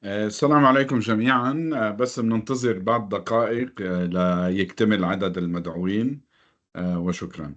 السلام عليكم جميعا. بس بننتظر بعض دقائق ليكتمل عدد المدعوين. وشكرا.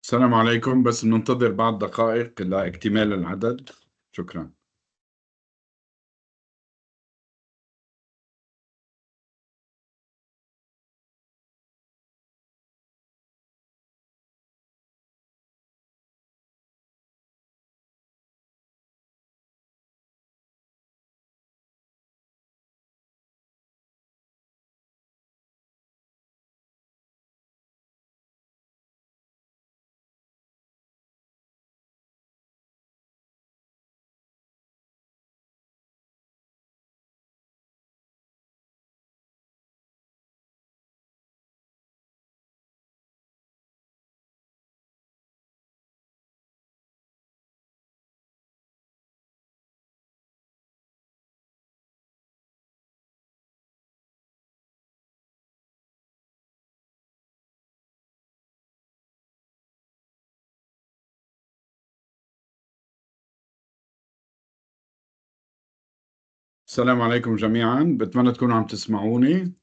السلام عليكم، بس بننتظر بعض دقائق لاكتمال العدد. شكرا. السلام عليكم جميعا، بتمنى تكونوا عم تسمعوني.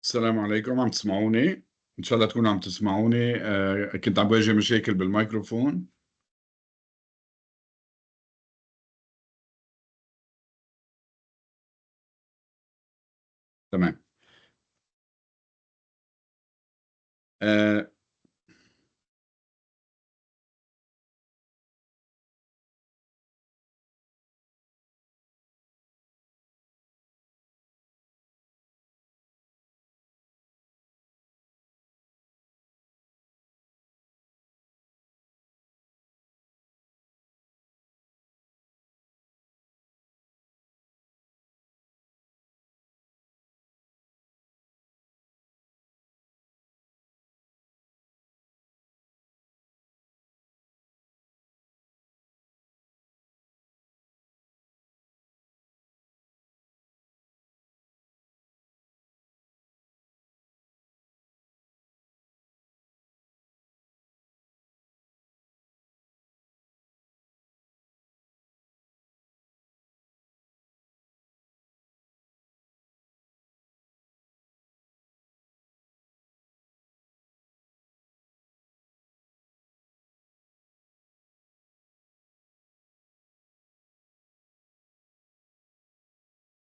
السلام عليكم، عم تسمعوني؟ ان شاء الله تكونوا عم تسمعوني. كنت عم بواجه مشاكل بالميكروفون. تمام. آه،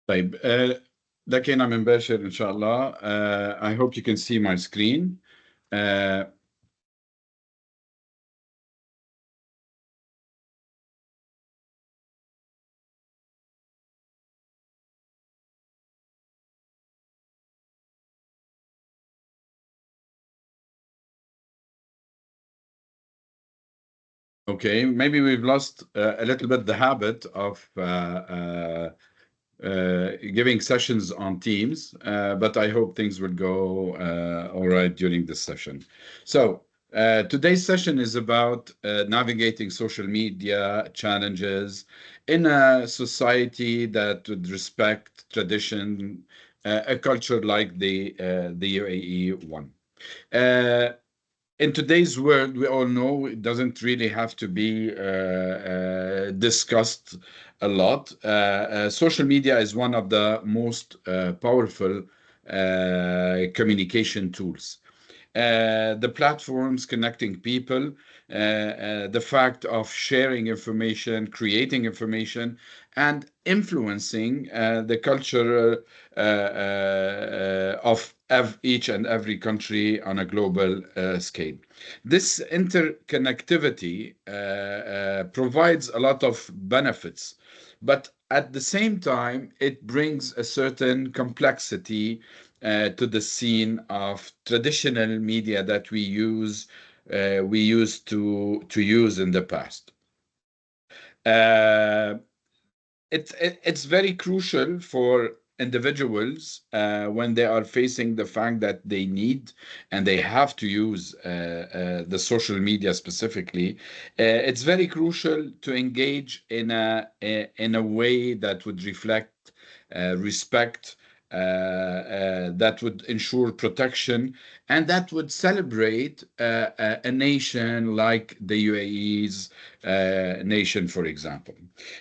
طيب. ده كان مباشر إن شاء الله. I hope you can see my screen. Uh, okay, maybe we've lost a little bit the habit of giving sessions on Teams, but I hope things will go all right during this session. So, today's session is about navigating social media challenges in a society that would respect tradition, a culture like the UAE one. Uh, in today's world, we all know it doesn't really have to be discussed a lot. Social media is one of the most powerful communication tools. The platforms connecting people, the fact of sharing information, creating information, and influencing the culture of each and every country on a global scale. This interconnectivity provides a lot of benefits, but at the same time, it brings a certain complexity to the scene of traditional media that we used to use in the past. Uh, it's very crucial for individuals when they are facing the fact that they need and they have to use the social media specifically. It's very crucial to engage in a way that would reflect respect, that would ensure protection, and that would celebrate a nation like the UAE's nation, for example.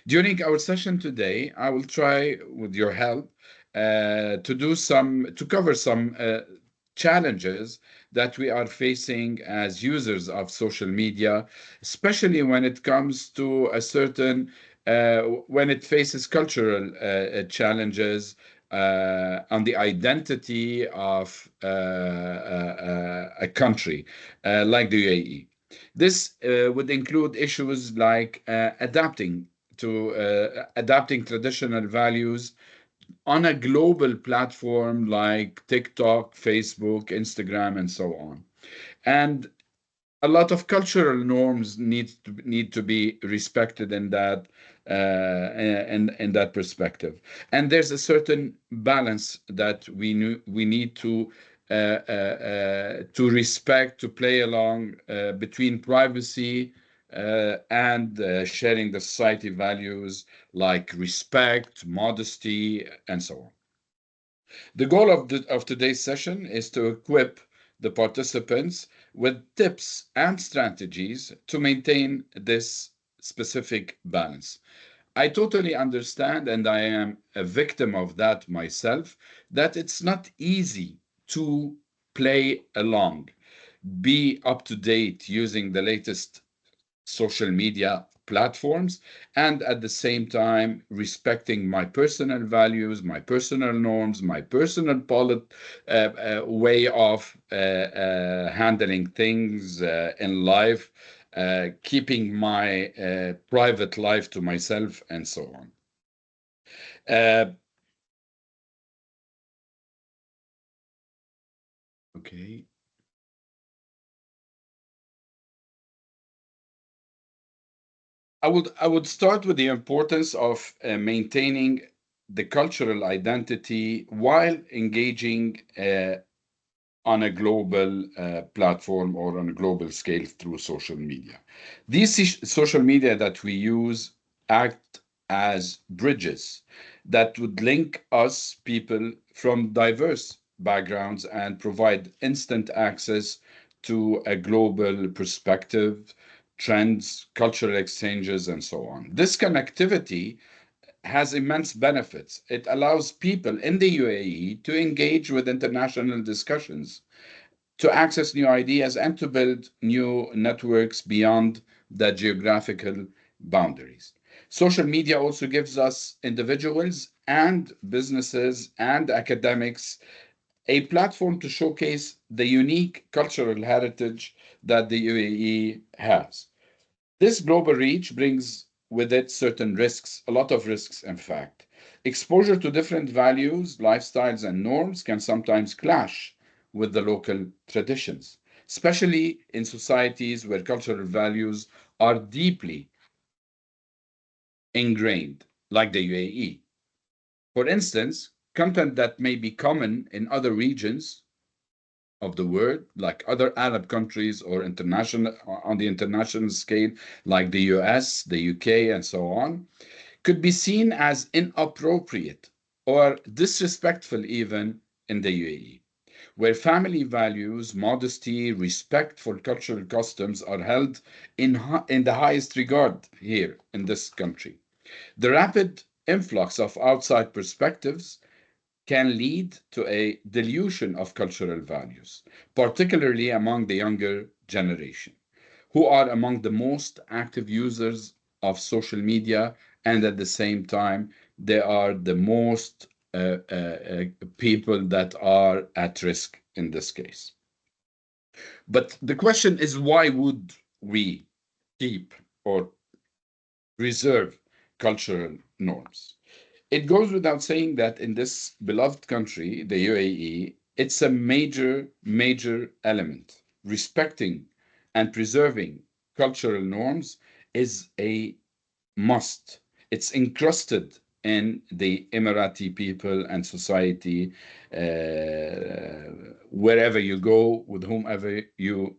During our session today, I will try, with your help, to cover some challenges that we are facing as users of social media, especially when it comes to when it faces cultural challenges on the identity of a country like the UAE. This would include issues like adapting traditional values on a global platform like TikTok, Facebook, Instagram, and so on. And a lot of cultural norms need to be respected in that in that perspective. And there's a certain balance that we need to respect, to play along between privacy and sharing the society values like respect, modesty, and so on. The goal of today's session is to equip the participants with tips and strategies to maintain this specific balance. I totally understand, and I am a victim of that myself, that it's not easy to play along, be up to date using the latest social media platforms, and at the same time respecting my personal values, my personal norms, my personal way of handling things in life, keeping my private life to myself, and so on. Uh, okay. I would start with the importance of maintaining the cultural identity while engaging on a global platform or on a global scale through social media. These social media that we use act as bridges that would link us, people from diverse backgrounds, and provide instant access to a global perspective, trends, cultural exchanges, and so on. This connectivity has immense benefits. It allows people in the UAE to engage with international discussions, to access new ideas, and to build new networks beyond the geographical boundaries. Social media also gives us individuals and businesses and academics a platform to showcase the unique cultural heritage that the UAE has. This global reach brings with it certain risks, a lot of risks, in fact. Exposure to different values, lifestyles, and norms can sometimes clash with the local traditions, especially in societies where cultural values are deeply ingrained, like the UAE. For instance, content that may be common in other regions of the world, like other Arab countries or international on the international scale, like the US, the UK, and so on, could be seen as inappropriate or disrespectful even in the UAE, where family values, modesty, respect for cultural customs are held in the highest regard here in this country. The rapid influx of outside perspectives can lead to a dilution of cultural values, particularly among the younger generation, who are among the most active users of social media, and at the same time, they are the most people that are at risk in this case. But the question is, why would we keep or preserve cultural norms? It goes without saying that in this beloved country, the UAE, it's a major, major element. Respecting and preserving cultural norms is a must. It's encrusted in the Emirati people and society, wherever you go, with whomever you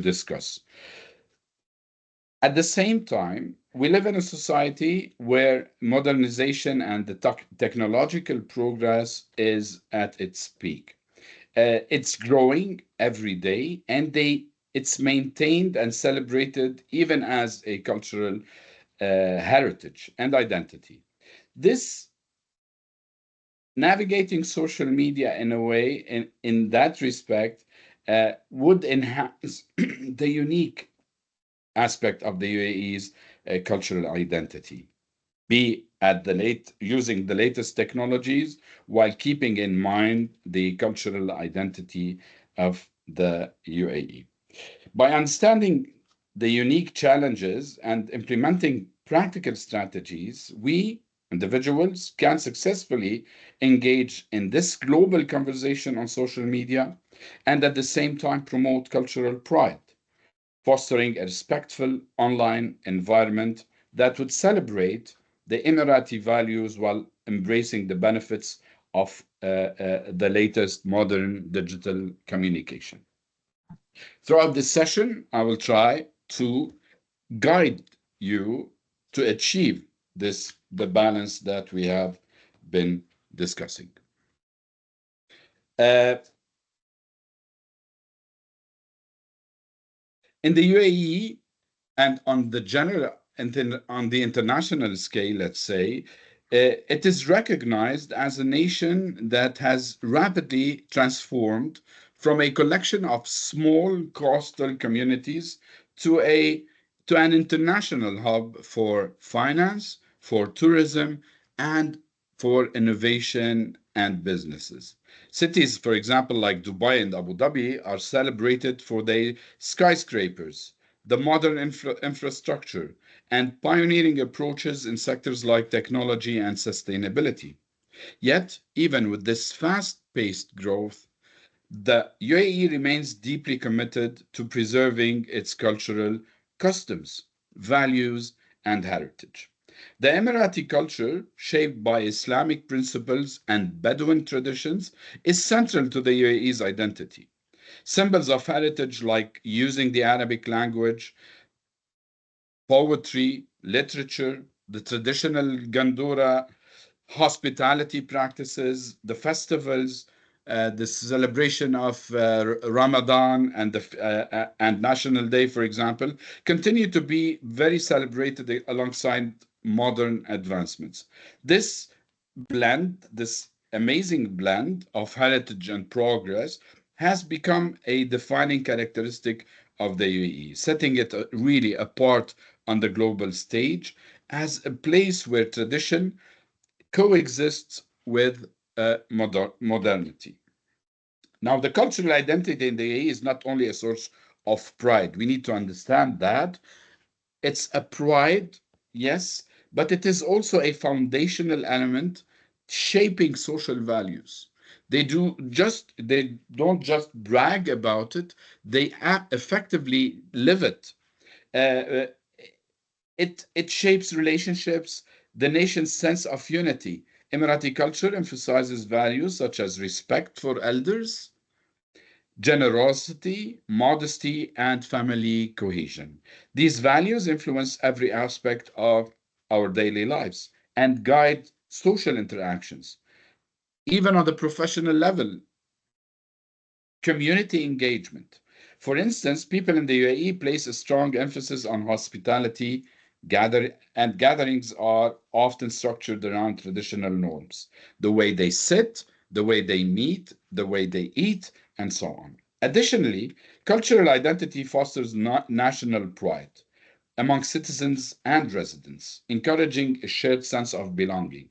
discuss. At the same time, we live in a society where modernization and the technological progress is at its peak. It's growing every day, and it's maintained and celebrated even as a cultural heritage and identity. This navigating social media in a way, in that respect, would enhance the unique aspect of the UAE's cultural identity. Be at the late using the latest technologies while keeping in mind the cultural identity of the UAE. By understanding the unique challenges and implementing practical strategies, we individuals can successfully engage in this global conversation on social media and at the same time promote cultural pride, fostering a respectful online environment that would celebrate the Emirati values while embracing the benefits of the latest modern digital communication. Throughout this session, I will try to guide you to achieve the balance that we have been discussing. Uh, in the UAE, and on the general and on the international scale, let's say, it is recognized as a nation that has rapidly transformed from a collection of small coastal communities to a to an international hub for finance, for tourism, and for innovation and businesses. Cities, for example, like Dubai and Abu Dhabi, are celebrated for their skyscrapers, the modern infrastructure, and pioneering approaches in sectors like technology and sustainability. Yet, even with this fast paced growth, the UAE remains deeply committed to preserving its cultural customs, values, and heritage. The Emirati culture, shaped by Islamic principles and Bedouin traditions, is central to the UAE's identity. Symbols of heritage like using the Arabic language, poetry, literature, the traditional Gandura hospitality practices, the festivals, the celebration of Ramadan and National Day, for example, continue to be very celebrated alongside modern advancements. This this amazing blend of heritage and progress, has become a defining characteristic of the UAE, setting it really apart on the global stage as a place where tradition coexists with modernity. Now, the cultural identity in the UAE is not only a source of pride. We need to understand that it's a pride, yes, but it is also a foundational element shaping social values. They don't just brag about it, they effectively live it. Uh, it shapes relationships, the nation's sense of unity. Emirati culture emphasizes values such as respect for elders, generosity, modesty, and family cohesion. These values influence every aspect of our daily lives and guide social interactions. Even on the professional level, community engagement. For instance, people in the UAE place a strong emphasis on hospitality, Gatherings are often structured around traditional norms, the way they sit, the way they meet, the way they eat, and so on. Additionally, cultural identity fosters national pride among citizens and residents, encouraging a shared sense of belonging.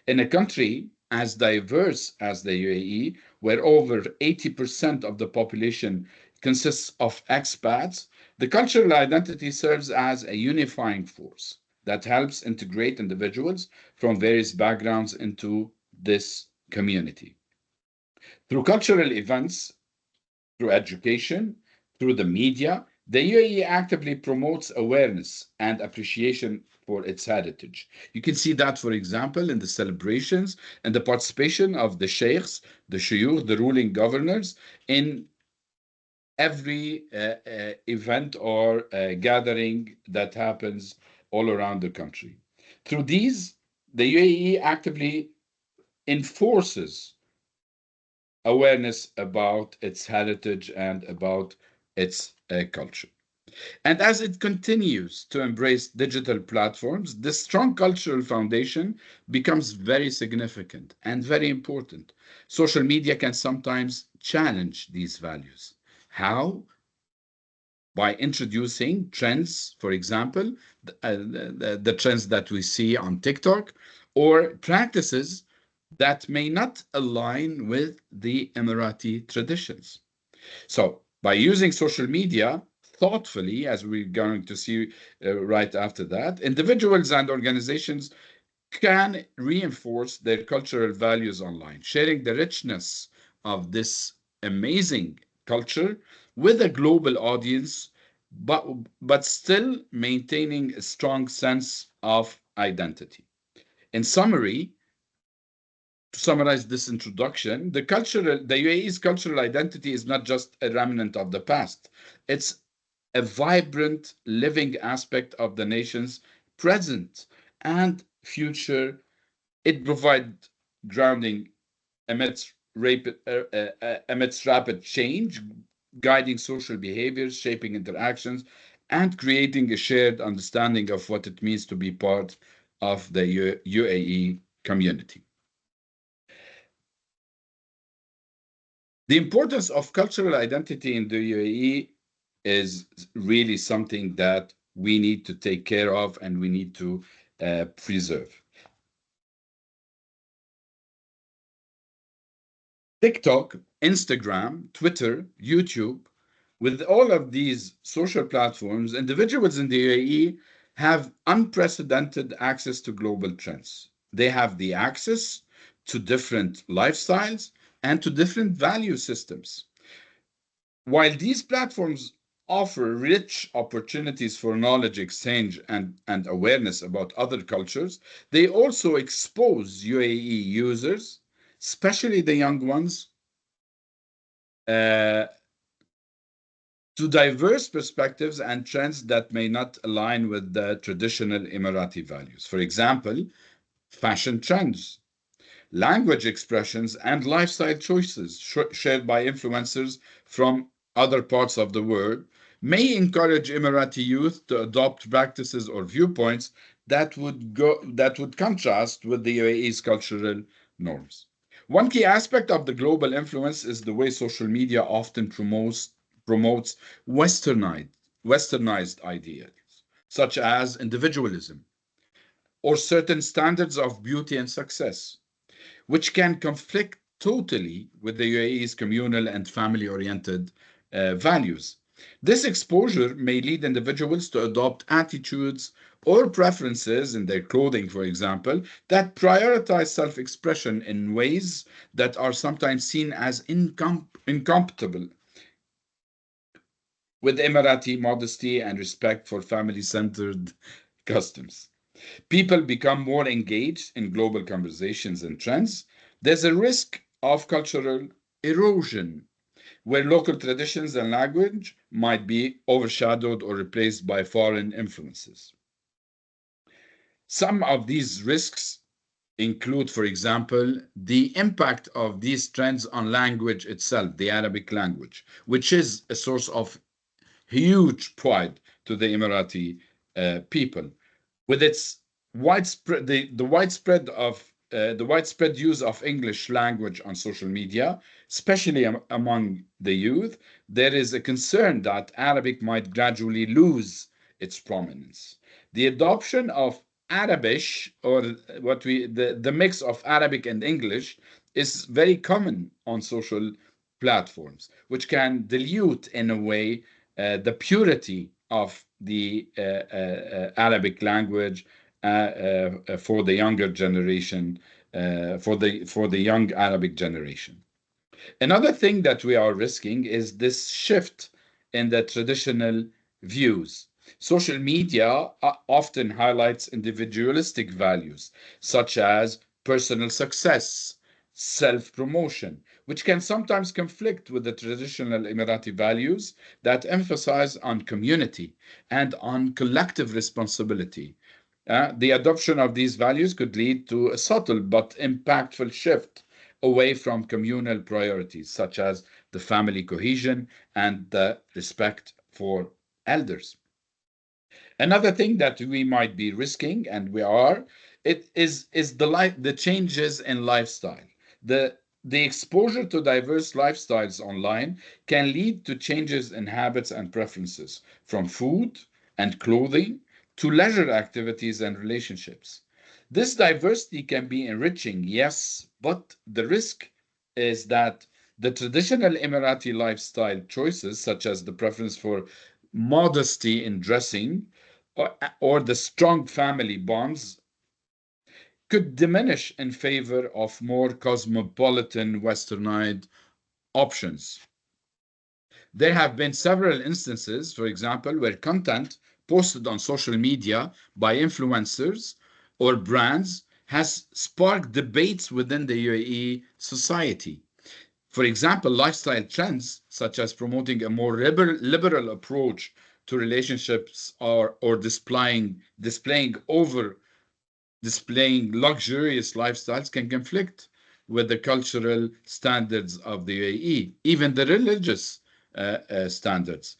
In a country as diverse as the UAE, where over 80% of the population consists of expats, the cultural identity serves as a unifying force that helps integrate individuals from various backgrounds into this community. Through cultural events, through education, through the media, the UAE actively promotes awareness and appreciation for its heritage. You can see that, for example, in the celebrations and the participation of the sheikhs, the shuyukh, the ruling governors, in every event or gathering that happens all around the country. Through these, the UAE actively enforces awareness about its heritage and about its culture. And as it continues to embrace digital platforms, this strong cultural foundation becomes very significant and very important. Social media can sometimes challenge these values. How? By introducing trends, for example, the trends that we see on TikTok, or practices that may not align with the Emirati traditions. So, by using social media thoughtfully, as we're going to see right after that, individuals and organizations can reinforce their cultural values online, sharing the richness of this amazing culture with a global audience, but, but still maintaining a strong sense of identity. In summary, to summarize this introduction, the UAE's cultural identity is not just a remnant of the past. It's a vibrant, living aspect of the nation's present and future. It provides grounding amidst rapid change, guiding social behaviors, shaping interactions, and creating a shared understanding of what it means to be part of the UAE community. The importance of cultural identity in the UAE is really something that we need to take care of and we need to preserve. TikTok, Instagram, Twitter, YouTube, with all of these social platforms, individuals in the UAE have unprecedented access to global trends. They have the access to different lifestyles and to different value systems. While these platforms offer rich opportunities for knowledge exchange and awareness about other cultures, they also expose UAE users, especially the young ones, uh, to diverse perspectives and trends that may not align with the traditional Emirati values. For example, fashion trends, language expressions, and lifestyle choices shared by influencers from other parts of the world may encourage Emirati youth to adopt practices or viewpoints that would contrast with the UAE's cultural norms. One key aspect of the global influence is the way social media often promotes westernized ideas, such as individualism or certain standards of beauty and success, which can conflict totally with the UAE's communal and family oriented values. This exposure may lead individuals to adopt attitudes or preferences in their clothing, for example, that prioritize self expression in ways that are sometimes seen as incompatible with Emirati modesty and respect for family centered customs. People become more engaged in global conversations and trends. There's a risk of cultural erosion, where local traditions and language might be overshadowed or replaced by foreign influences. Some of these risks include, for example, the impact of these trends on language itself, the Arabic language, which is a source of huge pride to the Emirati people. with its widespread the widespread use of English language on social media, especially among the youth, there is a concern that Arabic might gradually lose its prominence. The adoption of Arabish, or the mix of Arabic and English, is very common on social platforms, which can dilute in a way the purity of the Arabic language for the younger generation, for the young Arabic generation. Another thing that we are risking is this shift in the traditional views. Social media often highlights individualistic values, such as personal success, self promotion, which can sometimes conflict with the traditional Emirati values that emphasize on community and on collective responsibility. The adoption of these values could lead to a subtle but impactful shift away from communal priorities, such as the family cohesion and the respect for elders. Another thing that we might be risking, and we are, it is the changes in lifestyle. The exposure to diverse lifestyles online can lead to changes in habits and preferences, from food and clothing to leisure activities and relationships. This diversity can be enriching, yes, but the risk is that the traditional Emirati lifestyle choices, such as the preference for modesty in dressing or the strong family bonds, could diminish in favor of more cosmopolitan, westernized options. There have been several instances, for example, where content posted on social media by influencers or brands has sparked debates within the UAE society. For example, lifestyle trends such as promoting a more liberal approach to relationships, or displaying luxurious lifestyles, can conflict with the cultural standards of the UAE, even the religious standards.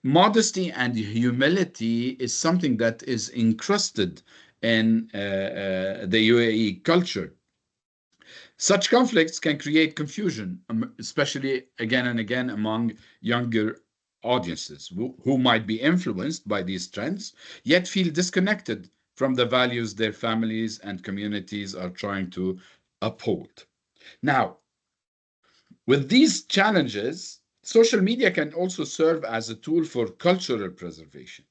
Modesty and humility is something that is encrusted in the UAE culture. Such conflicts can create confusion, especially again and again among younger audiences who might be influenced by these trends, yet feel disconnected from the values their families and communities are trying to uphold. Now, with these challenges, social media can also serve as a tool for cultural preservation.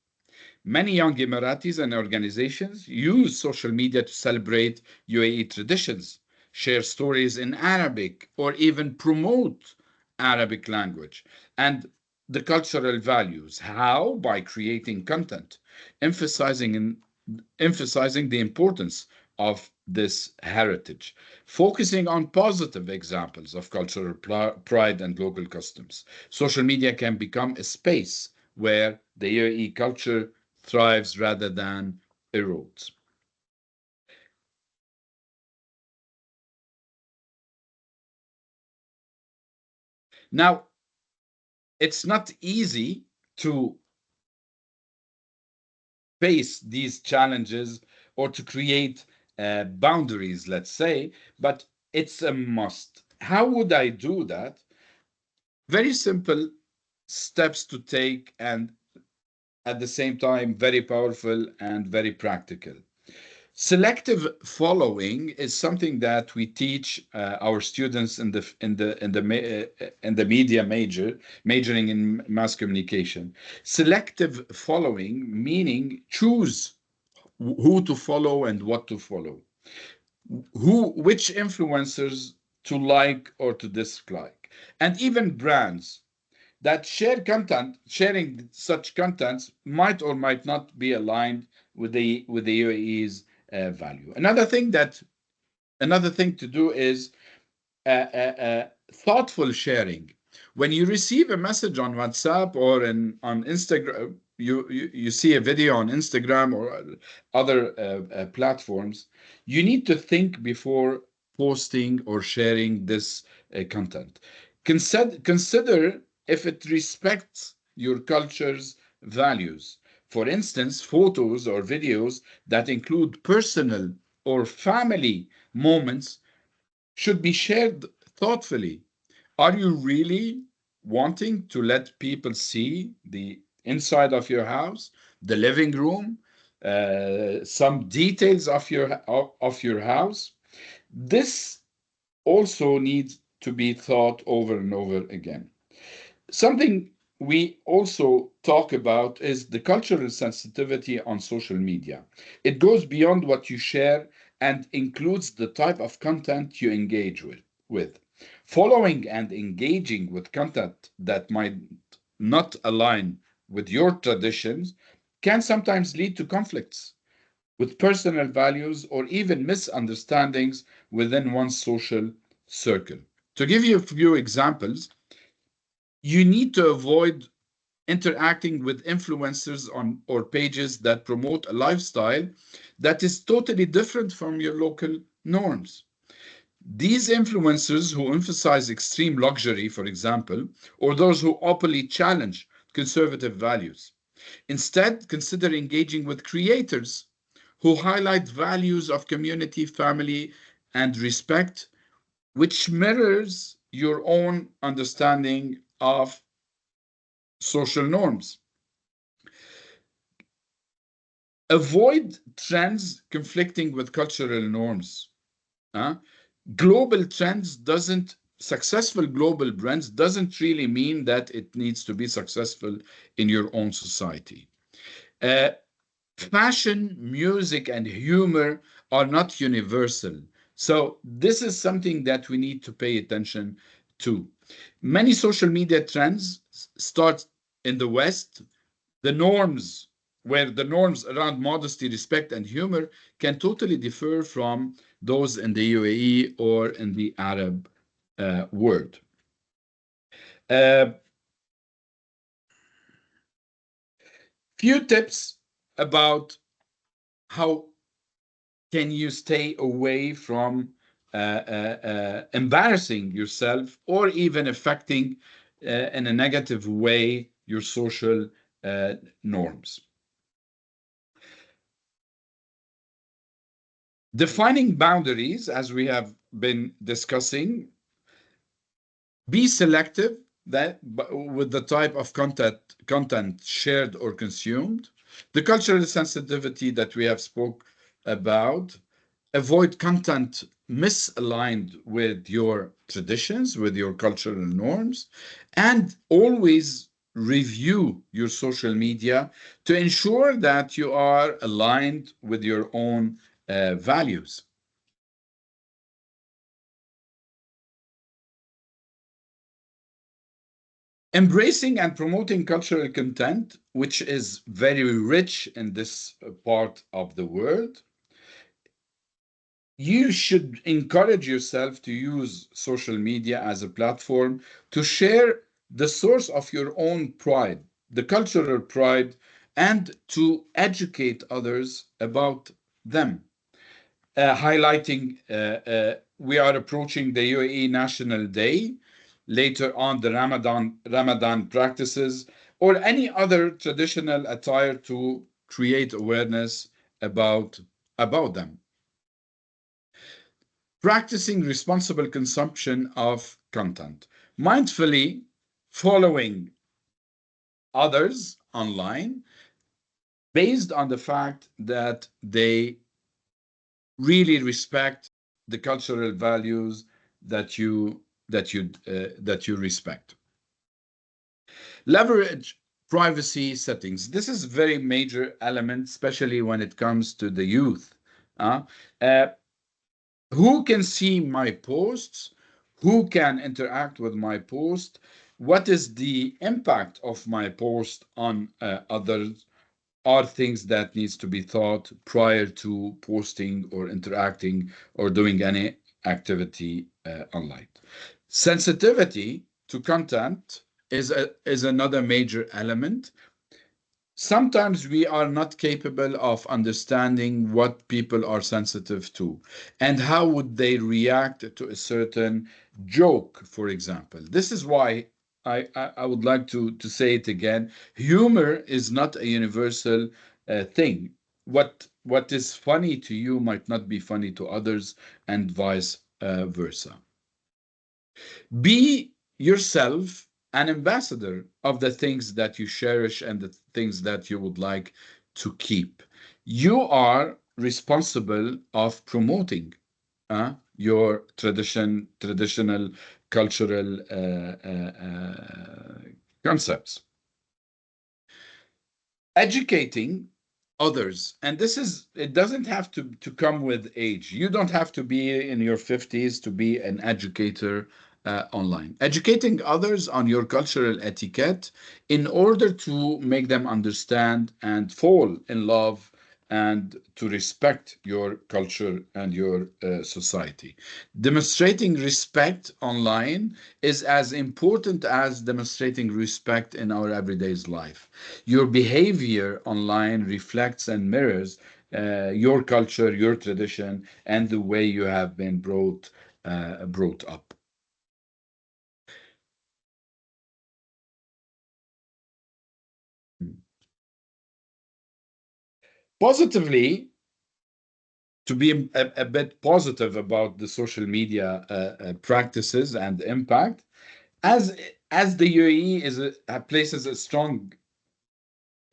Many young Emiratis and organizations use social media to celebrate UAE traditions, share stories in Arabic, or even promote Arabic language and the cultural values. How? By creating content, emphasizing in, emphasizing the importance of this heritage, focusing on positive examples of cultural pride and local customs. Social media can become a space where the UAE culture thrives rather than erodes. Now, it's not easy to face these challenges or to create boundaries, let's say, but it's a must. How would I do that? Very simple steps to take, and at the same time, very powerful and very practical. Selective following is something that we teach our students in the media majoring in mass communication. Selective following meaning choose who to follow and what to follow, which influencers to like or to dislike, and even brands that sharing such contents might or might not be aligned with the UAE's value. Another thing to do is thoughtful sharing. When you receive a message on WhatsApp or on Instagram, you see a video on Instagram or other platforms, you need to think before posting or sharing this content. Consider if it respects your culture's values. For instance, photos or videos that include personal or family moments should be shared thoughtfully. Are you really wanting to let people see the inside of your house, the living room, some details of your house? This also needs to be thought over and over again. Something we also talk about is the cultural sensitivity on social media. It goes beyond what you share and includes the type of content you engage with. Following and engaging with content that might not align with your traditions can sometimes lead to conflicts with personal values or even misunderstandings within one's social circle. To give you a few examples, you need to avoid interacting with influencers on or pages that promote a lifestyle that is totally different from your local norms. These influencers who emphasize extreme luxury, for example, or those who openly challenge conservative values. Instead, consider engaging with creators who highlight values of community, family, and respect, which mirrors your own understanding of social norms. Avoid trends conflicting with cultural norms. Huh? Global trends doesn't Successful global brands doesn't really mean that it needs to be successful in your own society. Uh, Fashion, music, and humor are not universal. So this is something that we need to pay attention to. Many social media trends start in the West. The norms, where the norms around modesty, respect, and humor can totally differ from those in the UAE or in the Arab world. Uh, Few tips about how can you stay away from embarrassing yourself or even affecting in a negative way your social uh, norms. Defining boundaries, as we have been discussing, be selective with the type of content shared or consumed. The cultural sensitivity that we have spoke about. Avoid content misaligned with your traditions, with your cultural norms, and always review your social media to ensure that you are aligned with your own values. Embracing and promoting cultural content, which is very rich in this part of the world, you should encourage yourself to use social media as a platform to share the source of your own pride, the cultural pride, and to educate others about them. Highlighting, we are approaching the UAE National Day, later on the Ramadan practices, or any other traditional attire to create awareness about them. Practicing responsible consumption of content, mindfully following others online based on the fact that they really respect the cultural values that you respect. Leverage privacy settings. This is a very major element, especially when it comes to the youth. Uh, uh, who can see my posts, who can interact with my post, what is the impact of my post on others, are things that needs to be thought prior to posting or interacting or doing any activity online. Sensitivity to content is another major element. Sometimes we are not capable of understanding what people are sensitive to and how would they react to a certain joke, for example. This is why I would like to say it again. Humor is not a universal thing. What is funny to you might not be funny to others, and vice versa. Be yourself an ambassador of the things that you cherish and the things that you would like to keep. You are responsible of promoting your traditional cultural concepts. Educating others, and this is, it doesn't have to come with age. You don't have to be in your 50s to be an educator online. Educating others on your cultural etiquette in order to make them understand and fall in love and to respect your culture and your society. Demonstrating respect online is as important as demonstrating respect in our everyday life. Your behavior online reflects and mirrors your culture, your tradition, and the way you have been brought up. Positively, to be a bit positive about the social media practices and impact, as as the UAE places a strong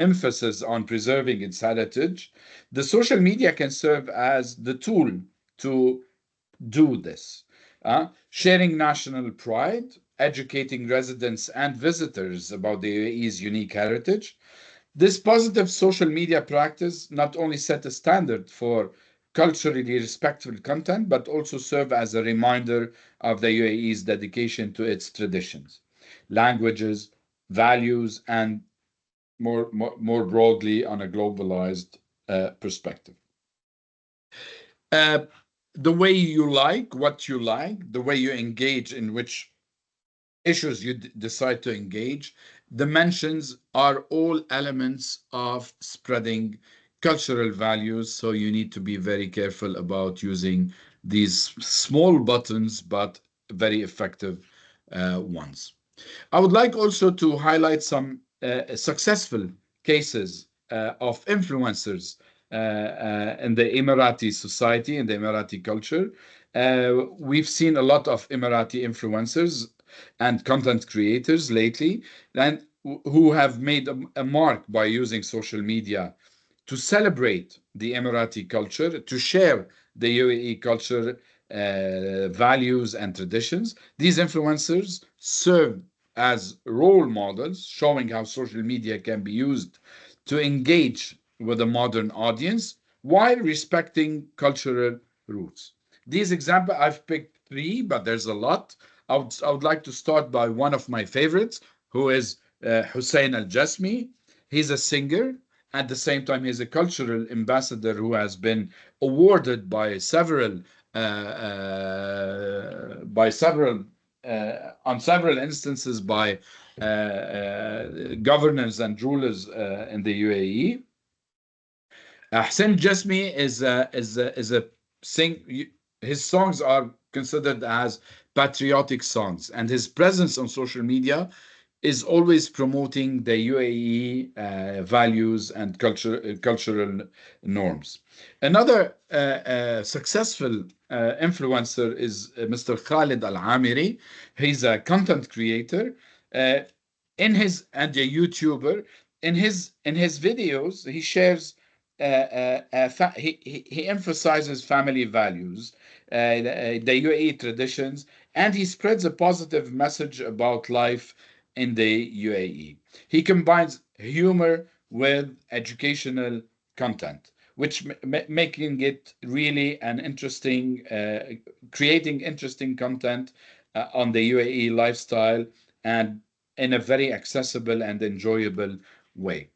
emphasis on preserving its heritage, the social media can serve as the tool to do this. Sharing national pride, educating residents and visitors about the UAE's unique heritage. This positive social media practice not only set a standard for culturally respectful content, but also serve as a reminder of the UAE's dedication to its traditions, languages, values, and more broadly on a globalized perspective. Uh, the way you like, what you like, the way you engage in which issues you decide to engage, the mentions are all elements of spreading cultural values. So you need to be very careful about using these small buttons, but very effective ones. I would like also to highlight some successful cases of influencers in the Emirati society, in the Emirati culture. We've seen a lot of Emirati influencers and content creators lately, and who have made a mark by using social media to celebrate the Emirati culture, to share the UAE culture, values, and traditions. These influencers serve as role models, showing how social media can be used to engage with a modern audience while respecting cultural roots. These examples, I've picked three, but there's a lot. I would like to start by one of my favorites, who is Hussein Al Jasmi. He's a singer. At the same time, he's a cultural ambassador who has been awarded by several on several instances by governors and rulers in the UAE. Hussein Jasmi is a sing. His songs are considered as patriotic songs, and his presence on social media is always promoting the UAE values and cultural norms. Another successful influencer is Mr. Khalid Al Amiri. He's a content creator uh, and a YouTuber. In his videos, he shares he emphasizes family values, the UAE traditions, and he spreads a positive message about life in the UAE. He combines humor with educational content, which making it really an interesting, creating interesting content on the UAE lifestyle and in a very accessible and enjoyable way.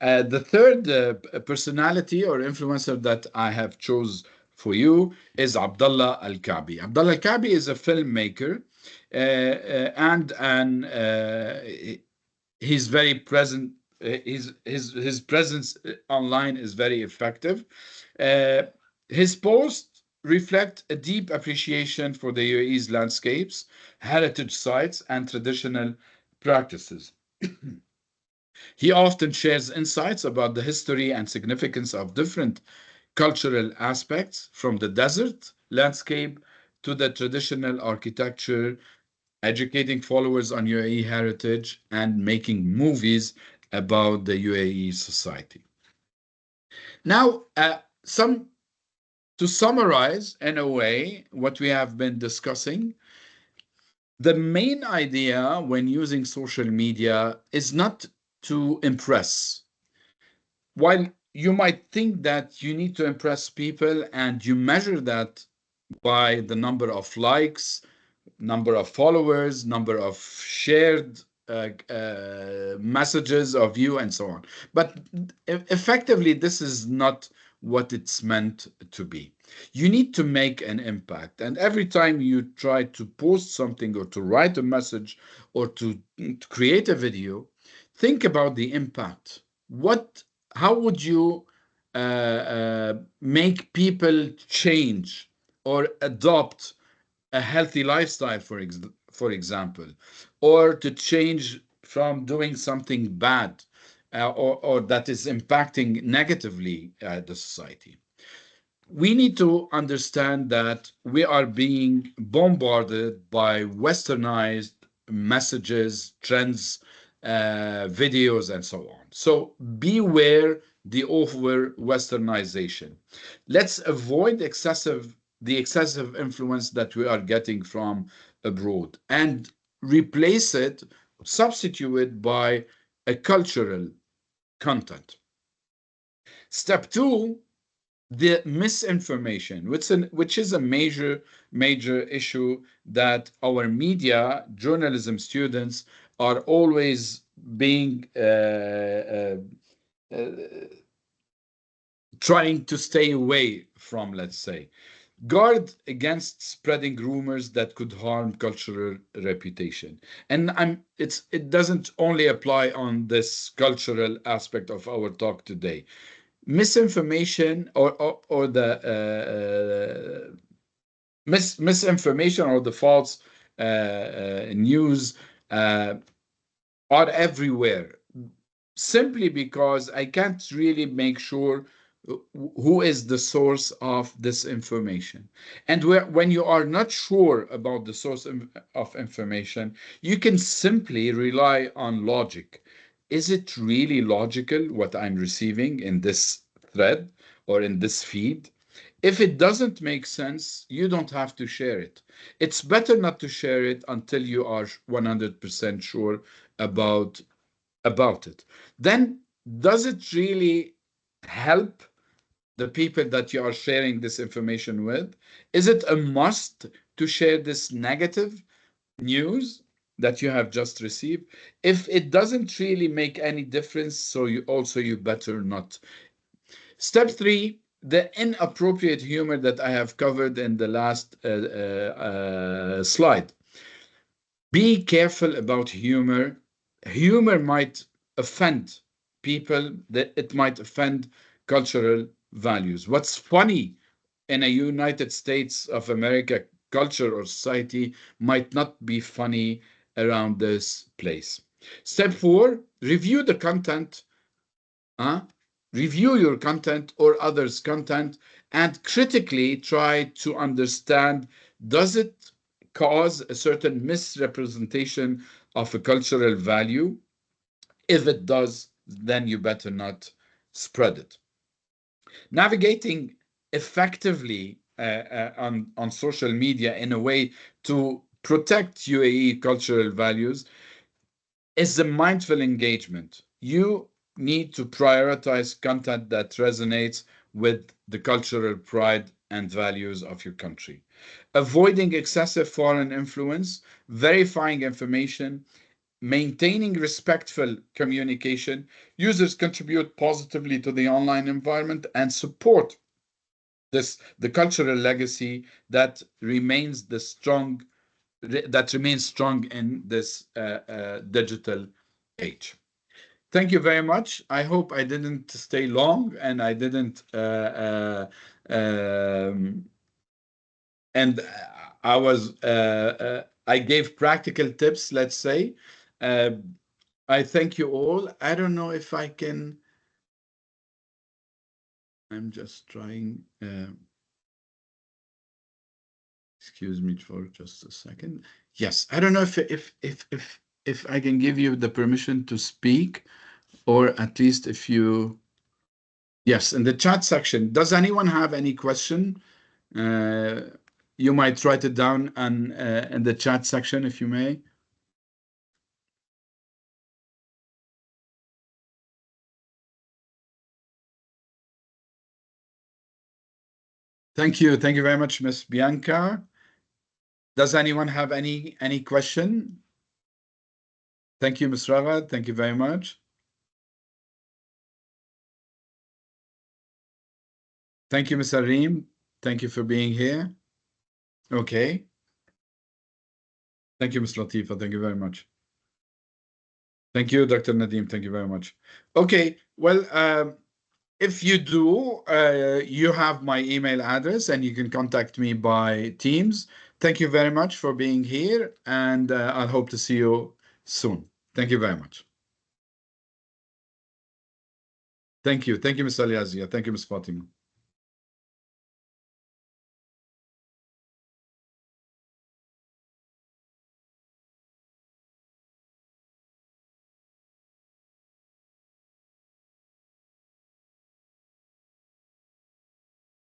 Uh, the third personality or influencer that I have chose for you is Abdullah Al-Kabi. Abdullah Al-Kabi is a filmmaker and he's very present. His presence online is very effective. Uh, his posts reflect a deep appreciation for the UAE's landscapes, heritage sites, and traditional practices. He often shares insights about the history and significance of different cultural aspects, from the desert landscape to the traditional architecture, educating followers on UAE heritage and making movies about the UAE society. Now, some to summarize in a way what we have been discussing, the main idea when using social media is not to impress. While you might think that you need to impress people and you measure that by the number of likes, number of followers, number of shared messages of you, and so on. But effectively, this is not what it's meant to be. You need to make an impact. And every time you try to post something or to write a message or to create a video, think about the impact. How would you make people change or adopt a healthy lifestyle, for example, or to change from doing something bad or that is impacting negatively the society? We need to understand that we are being bombarded by westernized messages, trends, videos, and so on. So beware the over westernization. Let's avoid the excessive influence that we are getting from abroad and replace it, substitute it by a cultural content. Step two, the misinformation, which is a major issue that our media journalism students are always being trying to stay away from, let's say. Guard against spreading rumors that could harm cultural reputation. And it doesn't only apply on this cultural aspect of our talk today. Misinformation or the misinformation or the false news uh, are everywhere, simply because I can't really make sure who is the source of this information. And when you are not sure about the source of information, you can simply rely on logic. Is it really logical what I'm receiving in this thread or in this feed? If it doesn't make sense, you don't have to share it. It's better not to share it until you are 100% sure about it. Then, does it really help the people that you are sharing this information with? Is it a must to share this negative news that you have just received? If it doesn't really make any difference, so you better not. Step three, the inappropriate humor that I have covered in the last slide. Be careful about humor. Humor might offend people, that it might offend cultural values. What's funny in a United States of America culture or society might not be funny around this place. Step four, review the content. Huh? Review your content or others' content and critically try to understand, does it cause a certain misrepresentation of a cultural value? If it does, then you better not spread it. Navigating effectively on social media in a way to protect UAE cultural values is the mindful engagement. You need to prioritize content that resonates with the cultural pride and values of your country. Avoiding excessive foreign influence, verifying information, maintaining respectful communication. Users contribute positively to the online environment and support the cultural legacy that remains strong in this digital age. Thank you very much. I hope I didn't stay long and I didn't and I gave practical tips, let's say. Uh, I thank you all. I don't know if I can. I'm just trying. Excuse me for just a second. Yes, I don't know if I can give you the permission to speak, or at least if you. Yes, in the chat section. Does anyone have any question? Uh, you might write it down and in the chat section if you may. Thank you very much, Miss Bianca. Does anyone have any question? Thank you, Ms. Ragad. Thank you very much. Thank you, Ms. Arim. Thank you for being here. Okay. Thank you, Ms. Latifa. Thank you very much. Thank you, Dr. Nadim. Thank you very much. Okay. Well, if you do, you have my email address and you can contact me by Teams. Thank you very much for being here, and I hope to see you soon. Thank you very much. Thank you. Thank you, Ms. Aliazia. Thank you, Ms. Fatima.